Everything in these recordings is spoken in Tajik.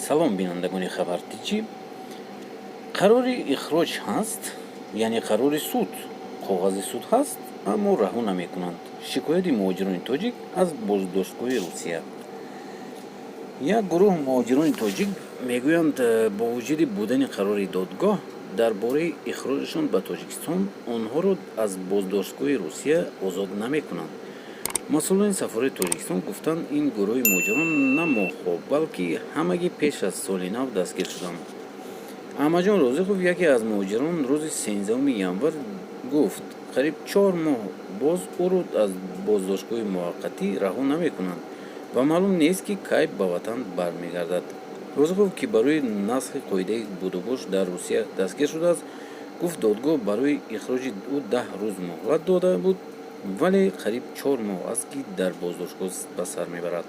салом бинандагони хабартиҷӣ. Қарори ихроҷ ҳаст, яъне қарори суд, коғази суд ҳаст, аммо раҳо намекунанд. Шикояти муҳоҷирони тоҷик аз боздоштгоҳи Русия. Як гурӯҳ муҳоҷирони тоҷик мегӯянд, бо вуҷуди будани қарори додгоҳ дар бораи ихроҷашон ба Тоҷикистон, онҳоро аз боздоштгоҳи Русия озод намекунанд. Масъулони сафорати Тоҷикистон гуфтанд, ин гурӯҳи муҳоҷирон на моҳҳо, балки ҳамагӣ пеш аз соли нав дастгир шуданд. Аҳмадҷон Розиқов, яке аз муҳоҷирон, рӯзи 13 январ гуфт, қариб 4 моҳ боз ӯро аз боздоштгоҳи муваққатӣ раҳо намекунанд ва маълум нест, ки кай ба ватан бармегардад. Розиқов, ки барои насхи қоидаи будубош дар Русия дастгир шудааст, гуфт додгоҳ барои ихроҷи ӯ 10 рӯз муҳлат дода буд, вале қариб 4 моҳ аст, ки дар боздоштгоҳ ба сар мебарад.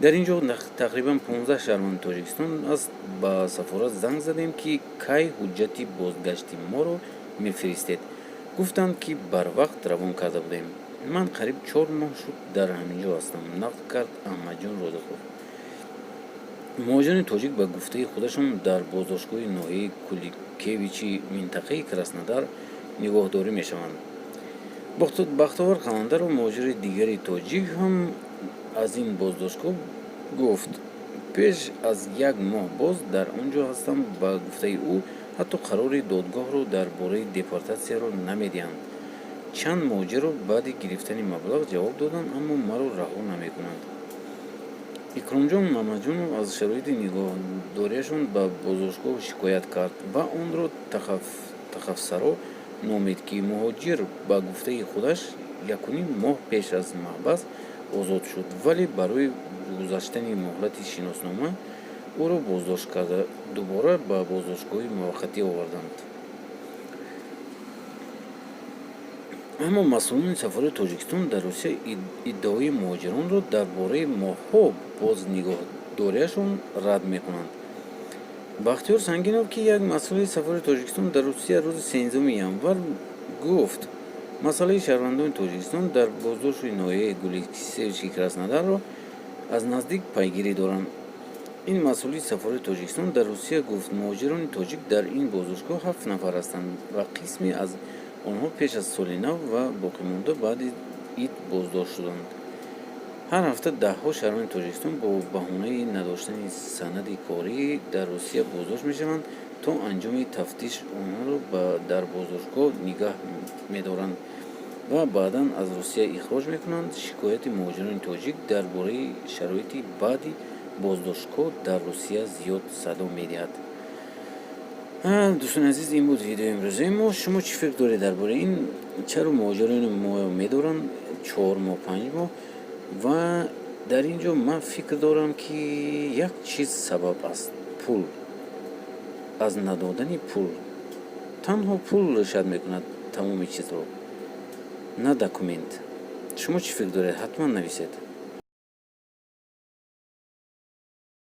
Дар ин ҷо тақрибан 15 шаҳрванди Тоҷикистон аст. Ба сафорат занг задем, ки кай ҳуҷҷати бозгашти моро мефиристед. Гуфтанд, ки барвақт равон карда будем. Ман қариб 4 моҳ шуд дар ҳамин ҷо ҳастам, нақл кард Аҳмадҷон Розиқов. Муҳоҷирони тоҷик ба гуфтаи худашон дар боздоштгоҳи ноҳияи Куликевичи минтақаи Краснодар нигоҳдорӣ мешаванд. Бахтовар Қаландаров, муҳоҷири дигари тоҷик, ҳам аз ин боздоштгоҳ гуфт, пеш аз 1 моҳ боз дар он ҷо ҳастам. Ба гуфтаи ӯ, ҳатто қарори додгоҳро дар бораи депортатсияро намедиҳанд. Чанд муҳоҷирро баъди гирифтани маблағ ҷавоб додам, аммо маро раҳо намекунанд. Икромҷон Мамаҷонов аз шароити нигоҳдориашон ба боздоштгоҳ шикоят кард ва онро тахафсаро номид, ки муҳоҷир ба гуфтаи худаш 1.5 моҳ пеш аз маҳбас озод шуд, вале барои гузаштани муҳлати шиноснома ӯро боздошт карда, дубора ба боздоштгоҳи муваққатӣ оварданд. аммо масъулони сафорати Тоҷикистон дар Русия иддаои муҳоҷиронро дар бораи моҳҳо боз нигоҳдориашон рад мекунанд. Бахтиёр Сангинов, ки як масъули сафорати Тоҷикистон дар Русия, рӯзи 13 январ гуфт, масъалаи шаҳрвандони Тоҷикистон дар боздоштшуи ноҳияи Куликевичи Краснодарро аз наздик пайгирӣ доранд. Ин масъули сафорати Тоҷикистон дар Русия гуфт, муҳоҷирони тоҷик дар ин боздоштгоҳ 7 нафар ҳастанд ва қисме аз онҳо пеш аз соли нав ва боқимонда баъди ид боздошт шуданд. Ҳар ҳафта даҳҳо шаҳрванди Тоҷикистон бо баҳонаи надоштани санади корӣ дар Русия боздошт мешаванд, то анҷоми тафтиш онҳоро дар боздоштгоҳ нигаҳ медоранд ва баъдан аз Русия ихроҷ мекунанд. Шикояти муҳоҷирони тоҷик дар бораи шароити баъди боздоштгоҳ дар Русия зиёд садо медиҳад. дӯстони азиз, ин буд видеои имрӯзаи мо. Шумо чӣ фикр доред дар бораи ин? Чаро муҳоҷирони мо медоранд 4 моҳ 5 моҳ? Ва дар ин ҷо ман фикр дорам, ки як чиз сабаб аст. Пул. аз надодани пул. Танҳо пул шаyd мекунад тамоми чизро, на документ. Шумо чӣ фикр доред? Ҳатман нависед.